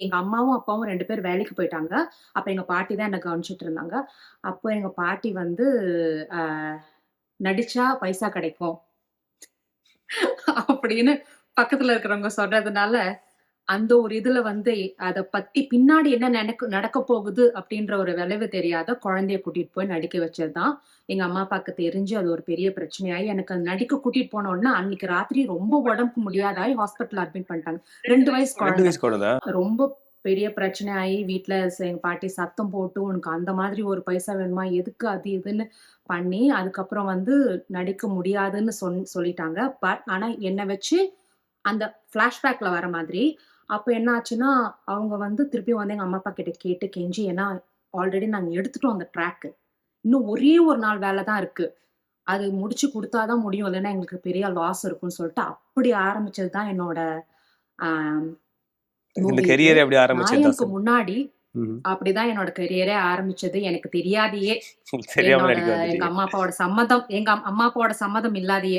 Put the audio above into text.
எங்க அம்மாவும், அப்பாவும் 2 பேர் வேலைக்கு போயிட்டாங்க. அப்ப எங்க பாட்டி தான் என்ன கவனிச்சுட்டு இருந்தாங்க. அப்போ எங்க பாட்டி வந்து, அ "நடிச்சா பைசா கிடைக்கும்." அப்படின்னு பக்கத்துல இருக்கிறவங்க சொன்னதுனால, அந்த ஒரு இதுல வந்து அத பத்தி பின்னாடி என்ன நடக்கப் போகுது அப்படின்ற ஒரு விளைவு தெரியாத குழந்தைய கூட்டிட்டு போய் நடிக்க வச்சது தான். எங்க அம்மா, அப்பாக்கு தெரிஞ்சு அது ஒரு பெரிய பிரச்சனையாயி, எனக்கு அந்த நடிக்க கூட்டிட்டு போன உடனே அன்னைக்கு ராத்திரி ரொம்ப உடம்புக்கு முடியாதாயி ஹாஸ்பிட்டல்ல அட்மிட் பண்ணிட்டாங்க. 2 வயசு 2 குழந்தை. வயசு குழந்தை. ரொம்ப பெரிய பிரச்சனை ஆயி வீட்ல எங்க பாட்டி சத்தம் போட்டு, "உனக்கு அந்த மாதிரி ஒரு பைசா வேணுமா? எதுக்கு?" அது இதுன்னு பண்ணி, அதுக்கப்புறம் வந்து நடிக்க முடியாதுன்னு சொல்லிட்டாங்க. ஆனா என்ன வச்சு அந்த ஃப்ளாஷ்பேக்ல வர மாதிரி, அப்ப என்ன ஆச்சுன்னா, அவங்க வந்து திருப்பியும் வந்து எங்க அம்மா, அப்பா கிட்ட கேட்டு கெஞ்சி ஏன்னா ஆல்ரெடி நாங்க எடுத்துட்டோம் அந்த ட்ராக். இன்னும் ஒரே ஒரு நாள் வேல தான் இருக்கு. அது முடிச்சு குடுத்தா தான் முடியும். இல்லன்னா எங்களுக்கு பெரிய லாஸ் இருக்கும்னு சொல்லிட்டு, அப்படி ஆரம்பிச்சது தான் என்னோட அ இந்த மூவி இது. கரியர் எப்படி ஆரம்பிச்சது நாயனுக்கு தாசன்? முன்னாடி ம்ஹ்ம். அப்படிதான் என்னோட கரியரே ஆரம்பிச்சது. எனக்கு தெரியாதயே. தெரியாம என்னோட நடிக்க எங்க வந்துட்டீங்க. அம்மா, அப்பாவோட சம்மதம் இல்லாதயே.